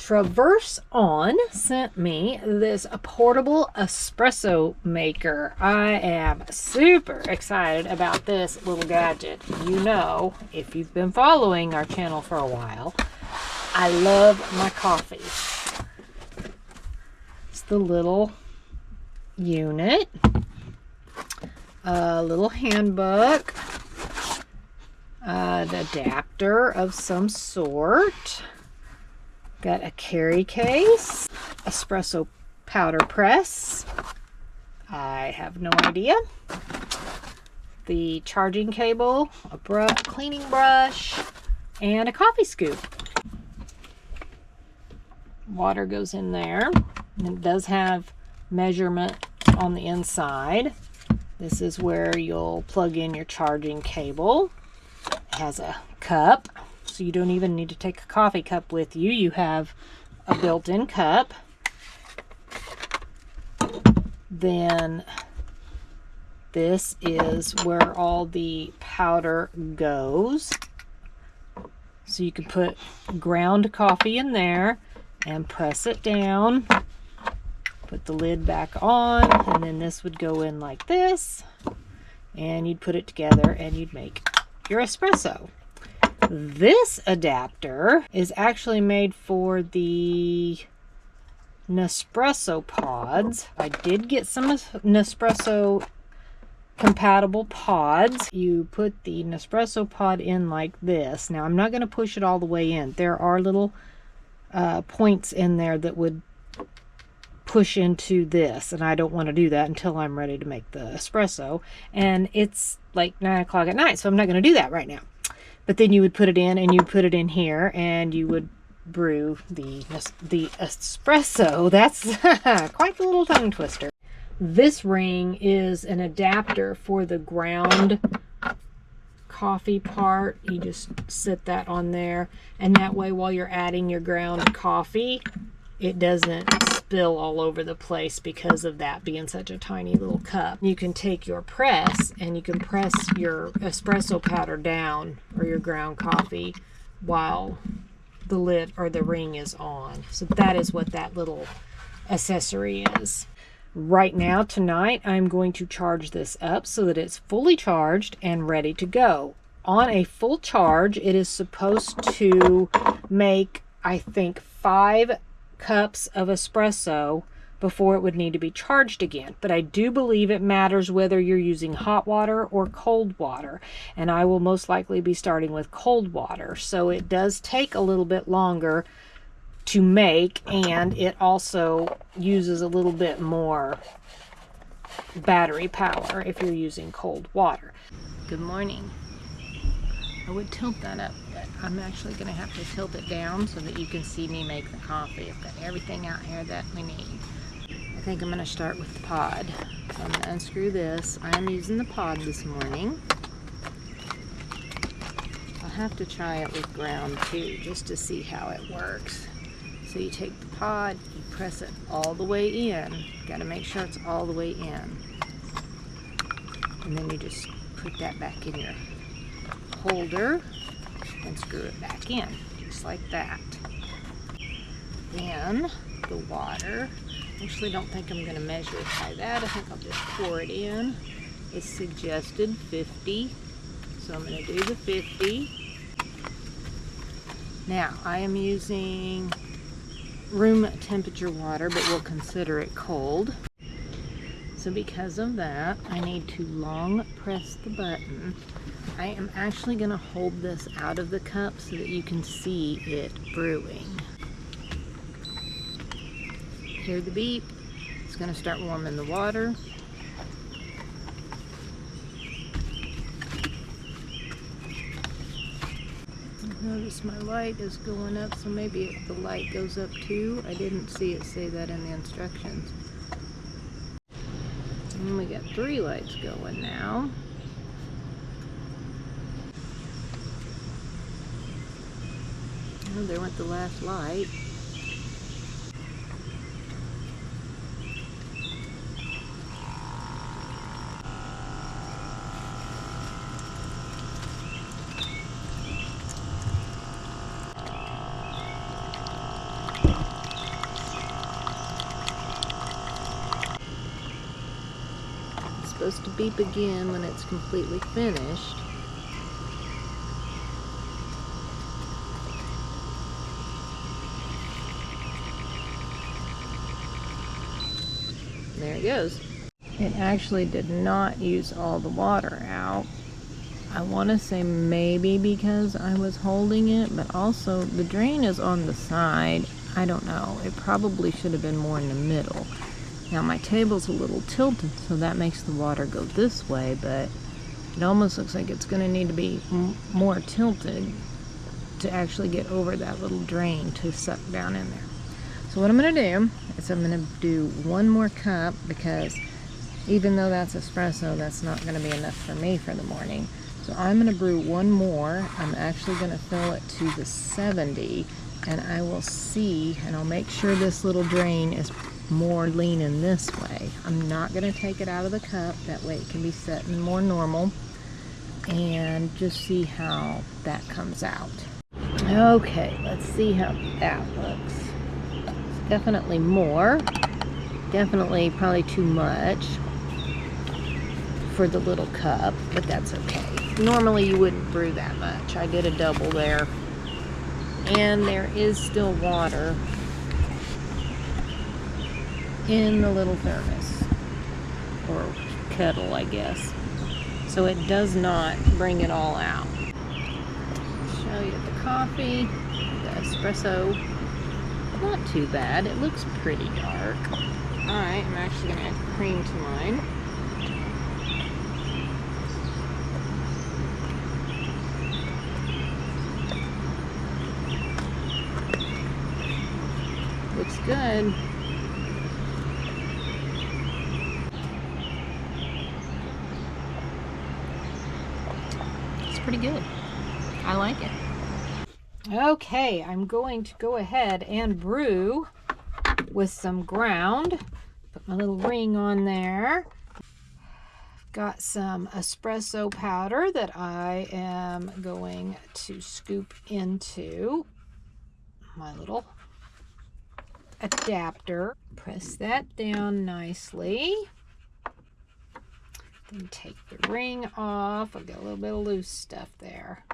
TraverseOn sent me this portable espresso maker. I am super excited about this little gadget. You know, if you've been following our channel for a while, I love my coffee. It's the little unit, a little handbook, an adapter of some sort. Got a carry case, espresso powder press. I have no idea. The charging cable, a cleaning brush, and a coffee scoop. Water goes in there. And it does have measurement on the inside. This is where you'll plug in your charging cable. It has a cup. So you don't even need to take a coffee cup with you. You have a built-in cup. Then this is where all the powder goes. So you can put ground coffee in there and press it down. Put the lid back on, and then this would go in like this. And you'd put it together and you'd make your espresso. This adapter is actually made for the Nespresso pods. I did get some Nespresso compatible pods. You put the Nespresso pod in like this. Now I'm not going to push it all the way in. There are little points in there that would push into this, and I don't want to do that until I'm ready to make the espresso. And it's like 9 o'clock at night, so I'm not going to do that right now. But then you would put it in, and you put it in here, and you would brew the espresso. That's quite the little tongue twister. This ring is an adapter for the ground coffee part. You just sit that on there, and that way while you're adding your ground coffee, it doesn't spill all over the place because of that being such a tiny little cup. You can take your press and you can press your espresso powder down or your ground coffee while the lid or the ring is on. So that is what that little accessory is. Right now, tonight, I'm going to charge this up so that it's fully charged and ready to go. On a full charge, it is supposed to make, I think, 5 cups of espresso before it would need to be charged again. But I do believe it matters whether you're using hot water or cold water, and I will most likely be starting with cold water. So it does take a little bit longer to make, and it also uses a little bit more battery power if you're using cold water. Good morning. I would tilt that up, but I'm actually going to have to tilt it down so that you can see me make the coffee. I've got everything out here that we need. I think I'm going to start with the pod. So I'm going to unscrew this. I'm using the pod this morning. I'll have to try it with ground too, just to see how it works. So you take the pod, you press it all the way in. Got to make sure it's all the way in. And then you just put that back in your holder and screw it back in, just like that. Then the water, actually don't think I'm going to measure it by that. I think I'll just pour it in. It's suggested 50, so I'm going to do the 50. Now I am using room temperature water, but we'll consider it cold. So because of that, I need to long press the button. I am actually going to hold this out of the cup so that you can see it brewing. Hear the beep? It's going to start warming the water. Notice my light is going up, so maybe the light goes up too. I didn't see it say that in the instructions. And we got 3 lights going now. Oh, there went the last light. supposed to beep again when it's completely finished. There it goes. It actually did not use all the water out. I want to say maybe because I was holding it, but also the drain is on the side. I don't know. It probably should have been more in the middle. Now my table's a little tilted, so that makes the water go this way, but it almost looks like it's going to need to be more tilted to actually get over that little drain to suck down in there. So what I'm going to do is I'm going to do one more cup, because even though that's espresso, that's not going to be enough for me for the morning. So I'm going to brew one more. I'm actually going to fill it to the 70, and I will see, and I'll make sure this little drain is more leaning this way. I'm not going to take it out of the cup. That way it can be set in more normal, and just see how that comes out. Okay, let's see how that looks. It's definitely more. Definitely probably too much for the little cup, but that's okay. Normally you wouldn't brew that much. I did a double there. And there is still water in the little thermos, or kettle, I guess. So it does not bring it all out. Show you the coffee, the espresso. Not too bad. It looks pretty dark. Alright, I'm actually going to add cream to mine. Looks good. It's pretty good. I like it. Okay, I'm going to go ahead and brew with some ground. Put my little ring on there. Got some espresso powder that I am going to scoop into my little adapter. Press that down nicely. Then take the ring off. I've got a little bit of loose stuff there.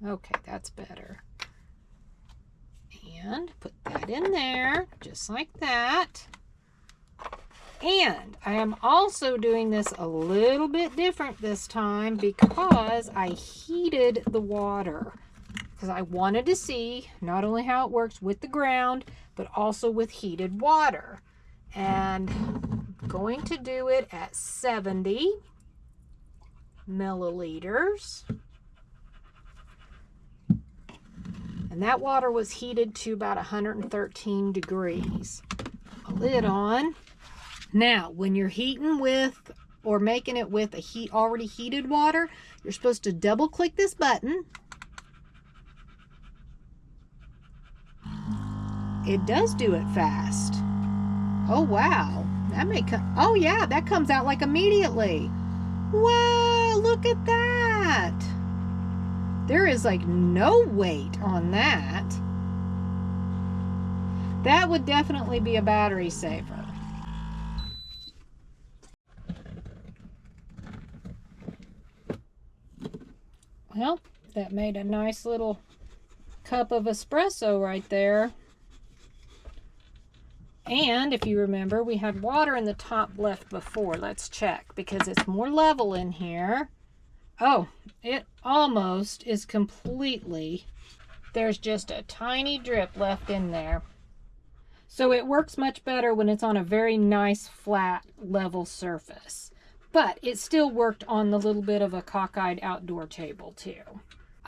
Okay, that's better. And put that in there, just like that. And I am also doing this a little bit different this time, because I heated the water. Because I wanted to see not only how it works with the ground, but also with heated water. And I'm going to do it at 70 milliliters. And that water was heated to about 113 degrees. Put a lid on. Now, when you're heating with, or making it with already heated water, you're supposed to double click this button. It does do it fast. Oh wow, that may come, oh yeah, that comes out like immediately. Wow, look at that. There is like no weight on that. That would definitely be a battery saver. Well, that made a nice little cup of espresso right there. And if you remember, we had water in the top left before. Let's check, because it's more level in here. Oh, it almost is completely, there's just a tiny drip left in there. So it works much better when it's on a very nice, flat, level surface. But it still worked on the little bit of a cockeyed outdoor table too.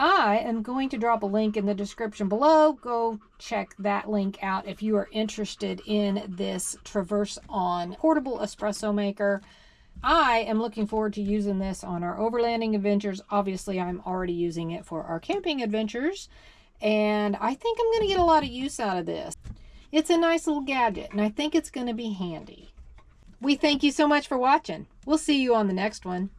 I am going to drop a link in the description below. Go check that link out if you are interested in this TraverseOn portable espresso maker. I am looking forward to using this on our overlanding adventures. Obviously, I'm already using it for our camping adventures, and I think I'm going to get a lot of use out of this. It's a nice little gadget, and I think it's going to be handy. We thank you so much for watching. We'll see you on the next one.